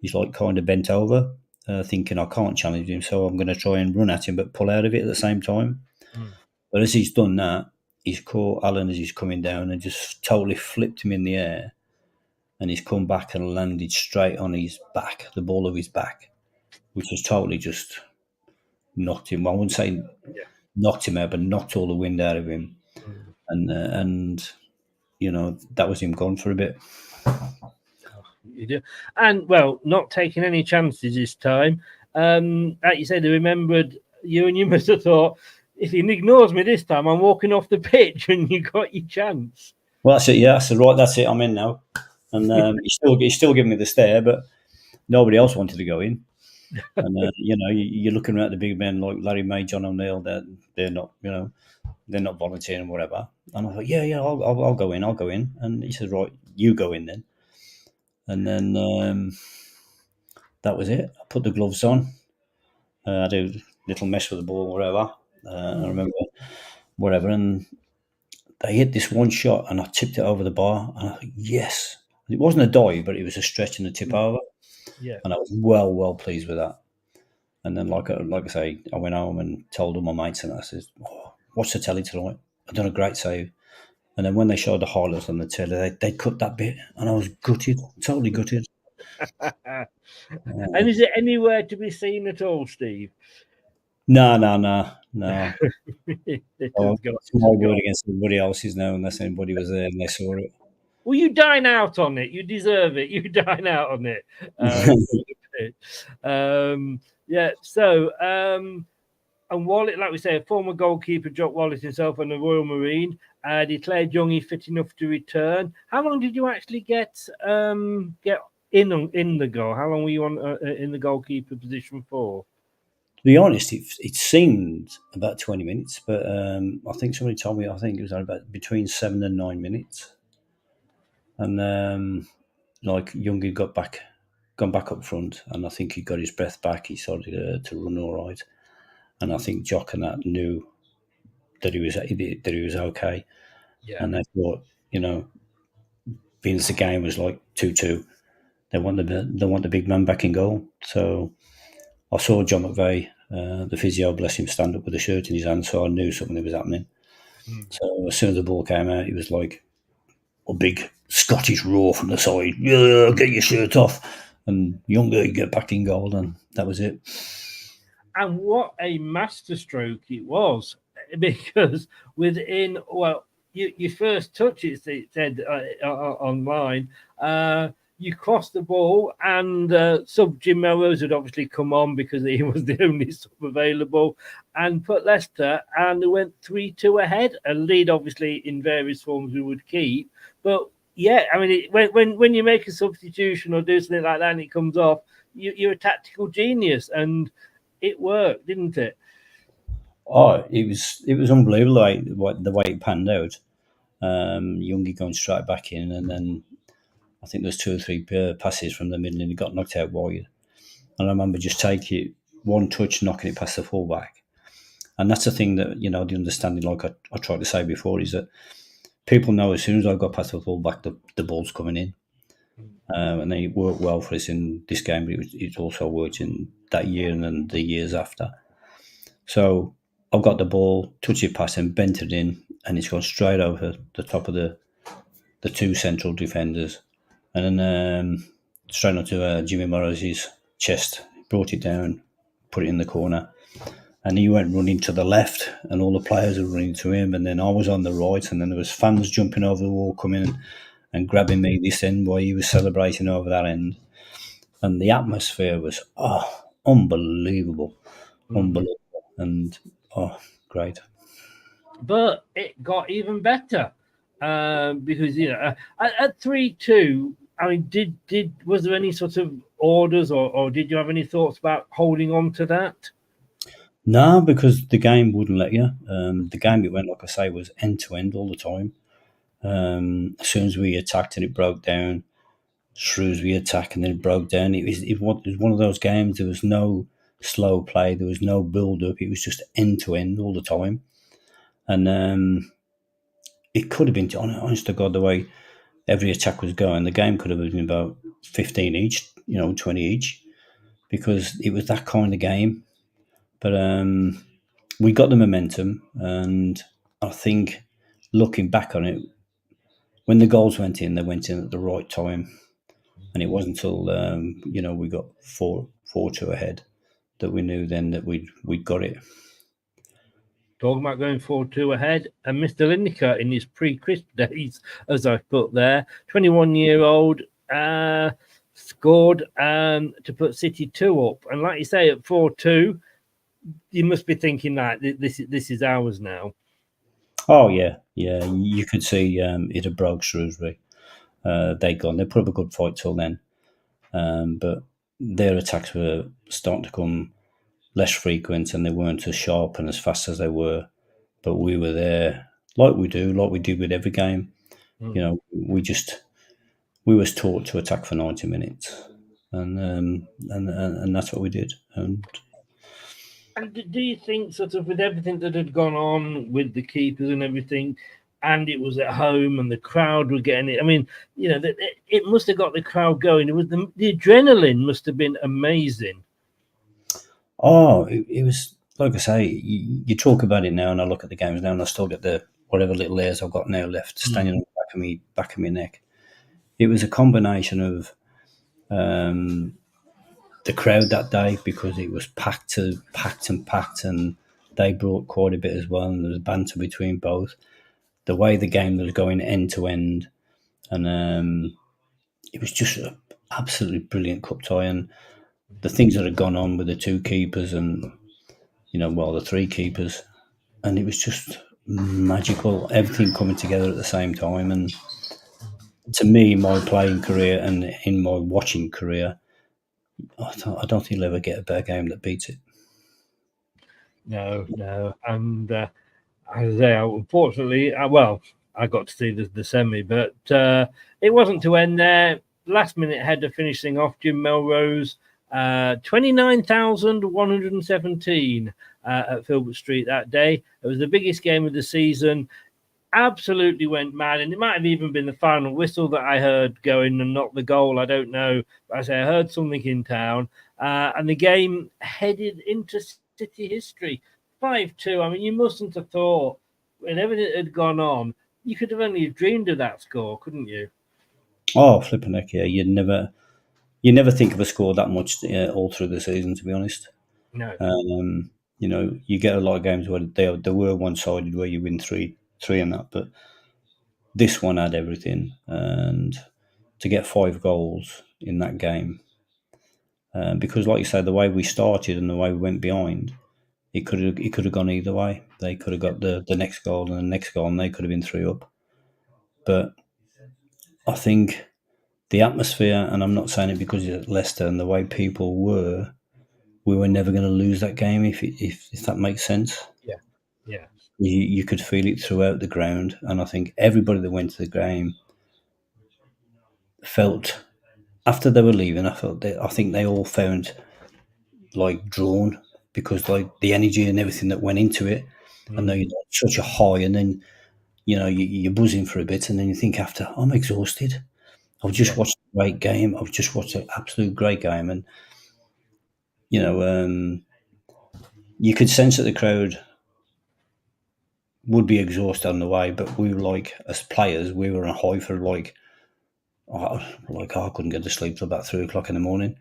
he's like kind of bent over, thinking I can't challenge him, so I'm going to try and run at him, but pull out of it at the same time. But as he's done that, he's caught Alan as he's coming down and just totally flipped him in the air, and he's come back and landed straight on his back, the ball of his back, which has totally just knocked him. I wouldn't say knocked him out, but knocked all the wind out of him. And that was him gone for a bit. You do. And, well, not taking any chances this time. Like you said, they remembered you, and you must have thought, if he ignores me this time, I'm walking off the pitch, and you got your chance. Well, that's it, yeah. I said, right, that's it, I'm in now. And he's still giving me the stare, but nobody else wanted to go in. And, you're looking at the big men like Larry May, John O'Neill, they're not, they're not volunteering and whatever. And I thought, yeah, I'll go in. And he said, right, you go in then. And then that was it. I put the gloves on. I did a little mess with the ball, whatever. I remember whatever. And they hit this one shot and I tipped it over the bar. And I thought, yes. It wasn't a dive, but it was a stretch and a tip over. Yeah. And I was well pleased with that. And then, like I say, I went home and told all my mates, and I said, watch the telly tonight. I've done a great save. And then when they showed the highlights on the telly, they cut that bit, and I was gutted, totally gutted. And is it anywhere to be seen at all, Steve? No. It's my word against everybody else's now, unless anybody was there and they saw it. Well, you dine out on it. You deserve it. You dine out on it. And Wallet, like we say, a former goalkeeper, Jock Wallet himself, and the Royal Marine, declared Youngie fit enough to return. How long did you actually get in the goal? How long were you in the goalkeeper position for? To be honest, it seemed about 20 minutes, but I think somebody told me it was about between 7 and 9 minutes. And Young had gone back up front, and I think he got his breath back. He started to run all right, and I think Jock and that knew that he was okay. Yeah. And they thought, being the game was like 2-2, they want the big man back in goal. So I saw John McVeigh, the physio, bless him, stand up with a shirt in his hand, so I knew something was happening. So as soon as the ball came out, it was like a big Scottish roar from the side. Yeah, get your shirt off. And Younger get back in goal, and that was it. And what a masterstroke it was, because your first touch, it said online, you crossed the ball, and sub Jim Melrose had obviously come on because he was the only sub available, and put Leicester, and they went 3-2 ahead. A lead, obviously, in various forms we would keep, but yeah, I mean, when you make a substitution or do something like that and it comes off, you're a tactical genius, and it worked, didn't it? Oh, it was unbelievable the way it panned out. Youngie going straight back in, and then I think there's 2 or 3 passes from the middle, and he got knocked out wide. And I remember just taking it one touch, knocking it past the fullback. And that's the thing that, the understanding, like I tried to say before, is that people know as soon as I got past the fullback, the ball's coming in. And it worked well for us in this game, but it also worked in that year and then the years after. So I've got the ball, touch it past him, bent it in, and it's gone straight over the top of the 2 central defenders. And then straight onto Jimmy Morris's chest, brought it down, put it in the corner. And he went running to the left, and all the players were running to him. And then I was on the right, and then there was fans jumping over the wall, coming and grabbing me this end while he was celebrating over that end. And the atmosphere was unbelievable, unbelievable, and great. But it got even better because at 3-2. I mean, was there any sort of orders, or did you have any thoughts about holding on to that? No, because the game wouldn't let you. The game, it went, like I say, was end to end all the time. As soon as we attacked and it broke down, Shrewsbury attacked and then it broke down. It was one of those games. There was no slow play. There was no build up. It was just end to end all the time. And it could have been, honest to God, the way every attack was going, the game could have been about 15 each, 20 each, because it was that kind of game. But we got the momentum, and I think looking back on it, when the goals went in, they went in at the right time, and it wasn't until we got 4-2 ahead that we knew then that we'd got it. Talking about going 4-2 ahead, and Mr. Lineker in his pre-crisp days, as I put there, 21-year-old, scored to put City 2 up, and like you say, at 4-2. You must be thinking that this is ours now. Oh yeah. You could see it had broke Shrewsbury. They'd gone. They put up a good fight till then, but their attacks were starting to come less frequent, and they weren't as sharp and as fast as they were. But we were there, like we did with every game. We was taught to attack for 90 minutes, and that's what we did. And do you think, sort of, with everything that had gone on with the keepers and everything, and it was at home and the crowd were getting it, I mean, it must have got the crowd going. It was the adrenaline must have been amazing. Oh, it was, like I say, you talk about it now, and I look at the games now, and I still get the whatever little hairs I've got now left standing on the back of my neck. It was a combination of the crowd that day, because it was packed, and they brought quite a bit as well, and there was banter between both. The way the game was going end to end, and it was just an absolutely brilliant cup tie, and the things that had gone on with the 2 keepers and the 3 keepers, and it was just magical. Everything coming together at the same time, and to me, my playing career and in my watching career, I don't think you'll ever get a better game that beats it. No, and as I say, unfortunately, I got to see the semi, but it wasn't to end there. Last minute header finishing off Jim Melrose, 29,117 at Filbert Street that day. It was the biggest game of the season. Absolutely went mad, and it might have even been the final whistle that I heard going and not the goal. I don't know. But I heard something in town, and the game headed into City history. 5-2. I mean, you mustn't have thought, when everything had gone on, you could have only dreamed of that score, couldn't you? Oh, flipping heck, yeah. You never think of a score that much all through the season, to be honest. No. You get a lot of games where they were one-sided, where you win 3 and that, but this one had everything, and to get 5 goals in that game. Because, like you say, the way we started and the way we went behind, it could have gone either way. They could have got the next goal and the next goal, and they could have been 3 up. But I think the atmosphere, and I'm not saying it because it's at Leicester and the way people were, we were never going to lose that game if that makes sense. Yeah. You could feel it throughout the ground, and I think everybody that went to the game felt after they were leaving. I think they all found like drawn because like the energy and everything that went into it, and then such a high, and then you're buzzing for a bit, and then you think after, I'm exhausted. I've just watched a great game. I've just watched an absolute great game, and you could sense that the crowd would be exhausted on the way, but we were like, as players, we were on a high for I couldn't get to sleep till about 3 o'clock in the morning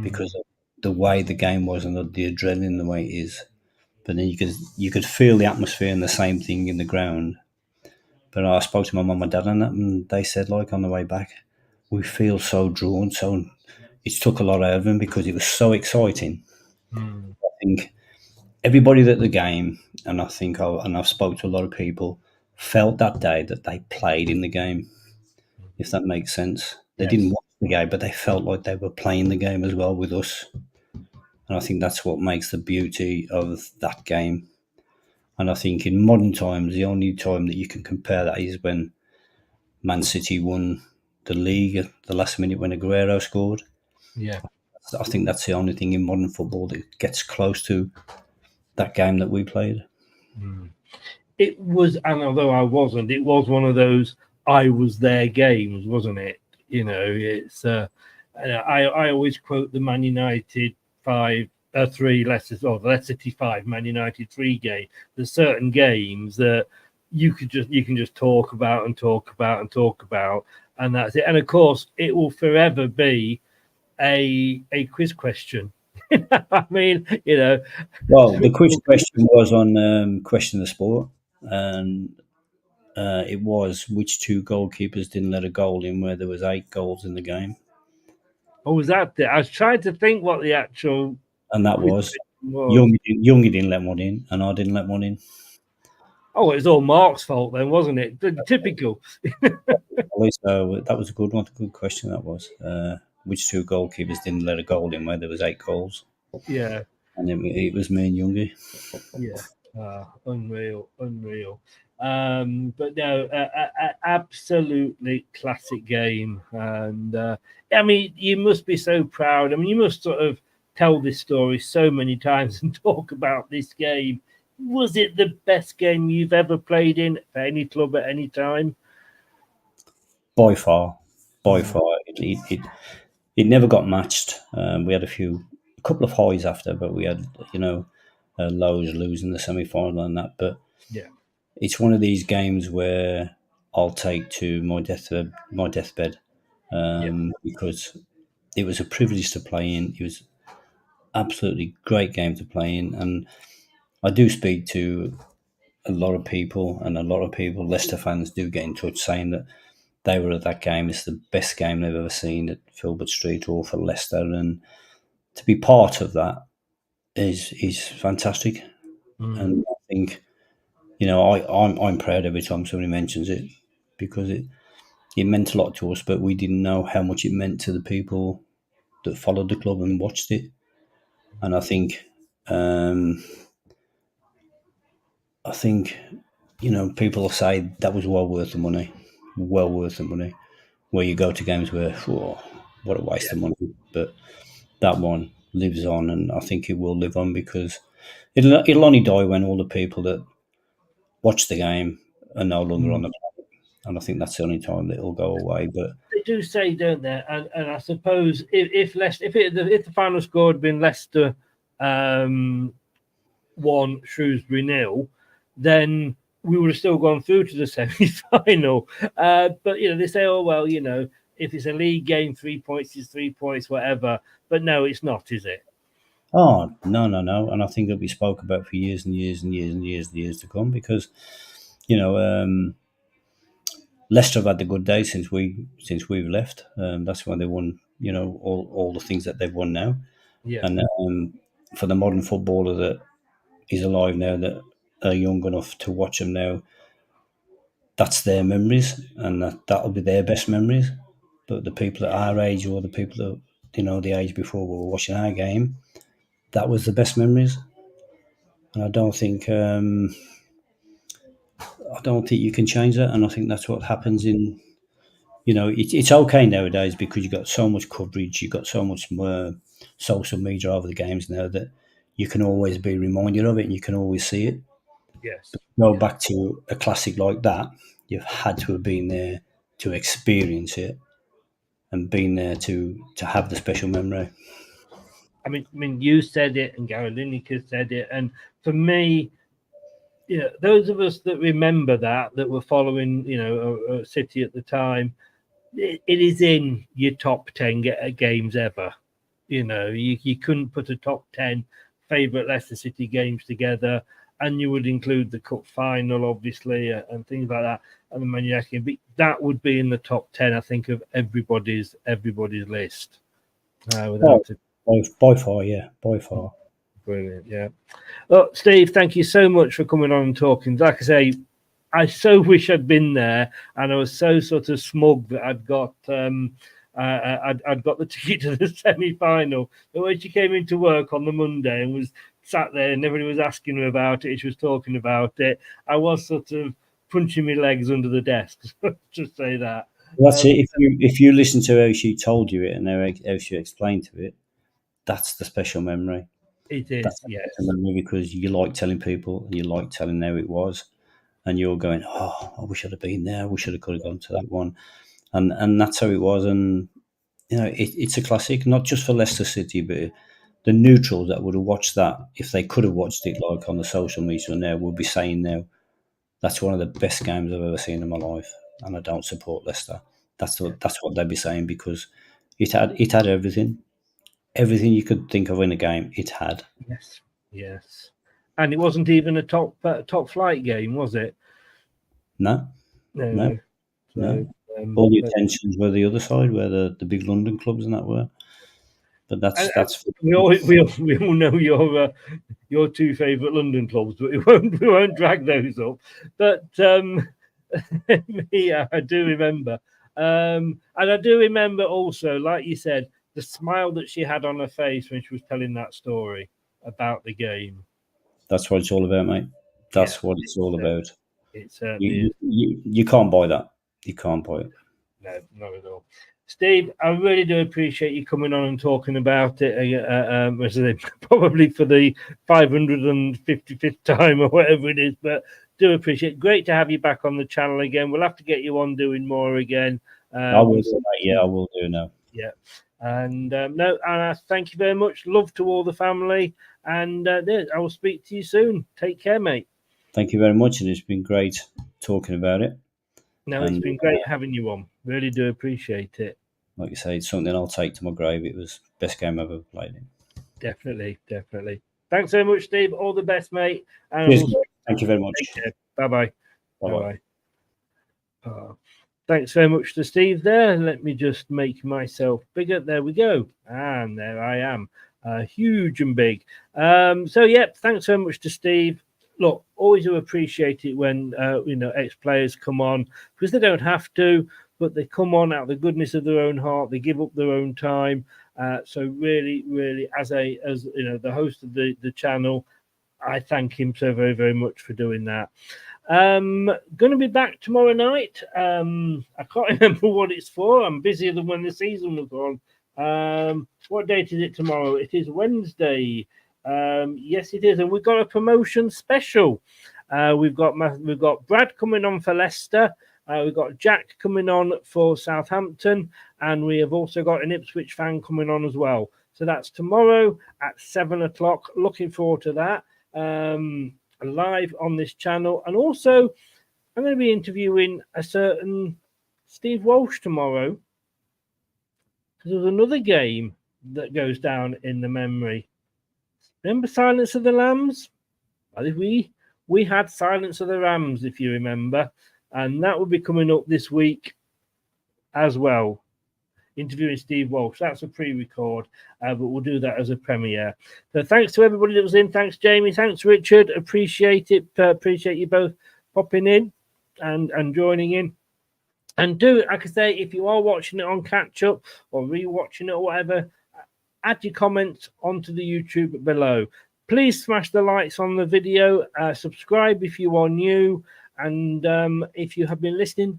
because of the way the game was and the adrenaline the way it is. But then you could feel the atmosphere and the same thing in the ground. But I spoke to my mum and dad on that, and they said, like, on the way back, we feel so drawn. So it took a lot out of them because it was so exciting. I think everybody at the game, and I've spoke to a lot of people, felt that day that they played in the game, if that makes sense. They didn't watch the game, but they felt like they were playing the game as well with us. And I think that's what makes the beauty of that game. And I think in modern times, the only time that you can compare that is when Man City won the league at the last minute when Aguero scored. Yeah. I think that's the only thing in modern football that gets close to that game that we played. It was, and although I wasn't, it was one of those I was there games, wasn't it? It's I always quote the Man United 3 Leicester, or the Leicester City 5, Man United 3 game. There's certain games that you can just talk about, and that's it. And of course, it will forever be a quiz question. I mean, Well, the quiz question was on Question the Sport, and it was which 2 goalkeepers didn't let a goal in where there was 8 goals in the game. Oh, was that it? I was trying to think what the actual... And that was Youngie didn't let one in, and I didn't let one in. Oh, it was all Mark's fault then, wasn't it? Typical. So that was a good one. A good question that was. Which 2 goalkeepers didn't let a goal in where there was 8 goals? Yeah. And it was me and Youngie. Yeah. Unreal. But no, absolutely classic game. And I mean, you must be so proud. I mean, you must sort of tell this story so many times and talk about this game. Was it the best game you've ever played in for any club at any time? By far. It never got matched. We had a couple of highs after, but we had lows losing the semi-final and that. But yeah, it's one of these games where I'll take to my deathbed because it was a privilege to play in. It was absolutely great game to play in, and I do speak to a lot of people, and a lot of people, Leicester fans, do get in touch saying that they were at that game. It's the best game they've ever seen at Filbert Street or for Leicester, and to be part of that is fantastic. And I think I'm proud every time somebody mentions it because it meant a lot to us, but we didn't know how much it meant to the people that followed the club and watched it. And I think people say that was well worth the money. Where you go to games where, what a waste of money. But that one lives on, and I think it will live on because it'll only die when all the people that watch the game are no longer on the planet. And I think that's the only time that it'll go away. But they do say, don't they? And I suppose if the final score had been Leicester 1, Shrewsbury 0, then we would have still gone through to the semi-final. But they say, oh well, if it's a league game, 3 points is 3 points, whatever. But no, it's not, is it? Oh no! And I think it'll be spoke about for years and years and years and years and years to come because Leicester have had the good days since we've left. That's when they won, all the things that they've won now. Yeah. And for the modern footballer that is alive now, that are young enough to watch them now, that's their memories, and that'll be their best memories. But the people at our age, or the people that the age before we were watching our game, that was the best memories. And I don't think you can change that. And I think that's what happens in. It's okay nowadays because you've got so much coverage, you've got so much more social media over the games now that you can always be reminded of it and you can always see it. Yes. Go back to a classic like that, you've had to have been there to experience it and been there to have the special memory. I mean, you said it, and Gary Lineker said it, and for me, those of us that remember that were following, City at the time, it is in your top 10 games ever. You couldn't put a top 10 favourite Leicester City games together, and you would include the cup final, obviously, and things like that, and the Man United game. But that would be in the top 10, I think, of everybody's list. Without it. By far, yeah, by far. Brilliant, yeah. Oh, Steve, thank you so much for coming on and talking. Like I say, I so wish I'd been there, and I was so sort of smug that I'd got I'd got the ticket to the semi-final. But when she came into work on the Monday and was sat there and everybody was asking her about it, she was talking about it, I was sort of punching my legs under the desk, just say that. That's it. If you listen to how she told you it and how she explained to it, that's the special memory. It is, that's yes. Memory because you like telling people, you like telling how it was, and you're going, oh, I wish I'd have been there. I wish I could have gone to that one, and that's how it was. And it's a classic, not just for Leicester City, but the neutrals that would have watched that, if they could have watched it like on the social media now, will be saying now, that's one of the best games I've ever seen in my life, and I don't support Leicester. That's what they'd be saying because it had everything you could think of in a game. It had. Yes, and it wasn't even a top flight game, was it? No. So, all the attentions were the other side, where the big London clubs and that were. But that's we all know your two favourite London clubs, but we won't drag those up. But yeah, I do remember, and I do remember also, like you said, the smile that she had on her face when she was telling that story about the game. That's what it's all about, mate. That's what it's all about. It certainly is. You can't buy that. You can't buy it. No, not at all. Steve, I really do appreciate you coming on and talking about it, probably for the 555th time or whatever it is, but do appreciate it. Great to have you back on the channel again. We'll have to get you on doing more again. I will do that. Yeah, I will do now. Yeah. And thank you very much. Love to all the family. And I will speak to you soon. Take care, mate. Thank you very much. And it's been great talking about it. No, it's been great having you on. Really do appreciate it. Like you say, it's something I'll take to my grave. It was the best game I've ever played in. Definitely. Thanks very much, Steve. All the best, mate. And thank you very much. Bye-bye. Bye-bye. Thanks very much to Steve there. Let me just make myself bigger. There we go. And there I am. Huge and big. Thanks very much to Steve. Look, always do appreciate it when ex-players come on, because they don't have to, but they come on out of the goodness of their own heart. They give up their own time. So really, really, as the host of the channel, I thank him so very, very much for doing that. Going to be back tomorrow night. I can't remember what it's for. I'm busier than when the season was on. What date is it tomorrow? It is Wednesday. Yes, it is, and we've got a promotion special. We've got Brad coming on for Leicester. We've got Jack coming on for Southampton, and we have also got an Ipswich fan coming on as well. So that's tomorrow at 7 o'clock. Looking forward to that. Live on this channel, and also I'm going to be interviewing a certain Steve Walsh tomorrow, because there's another game that goes down in the memory. Remember Silence of the Lambs? I think we had Silence of the Rams, if you remember. and that will be coming up this week as well. Interviewing Steve Walsh. That's a pre-record, but we'll do that as a premiere. So thanks to everybody that was in. Thanks, Jamie. Thanks, Richard. Appreciate it. Appreciate you both popping in and joining in. And do, like I say, if you are watching it on catch-up or re-watching it or whatever, add your comments onto the YouTube below. Please smash the likes on the video. Subscribe if you are new. And if you have been listening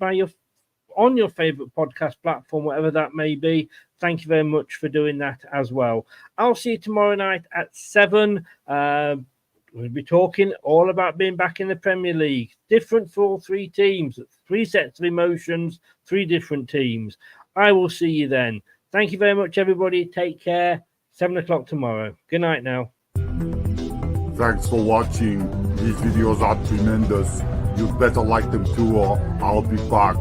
on your favorite podcast platform, whatever that may be, thank you very much for doing that as well. I'll see you tomorrow night at 7. We'll be talking all about being back in the Premier League. Different for all 3 teams, 3 sets of emotions, 3 different teams. I will see you then. Thank you very much, everybody. Take care. 7 o'clock tomorrow. Good night now. Thanks for watching. These videos are tremendous. You better like them too, or I'll be back.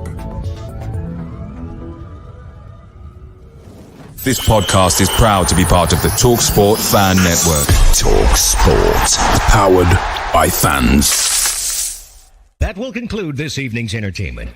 This podcast is proud to be part of the TalkSport Fan Network. TalkSport. Powered by fans. That will conclude this evening's entertainment.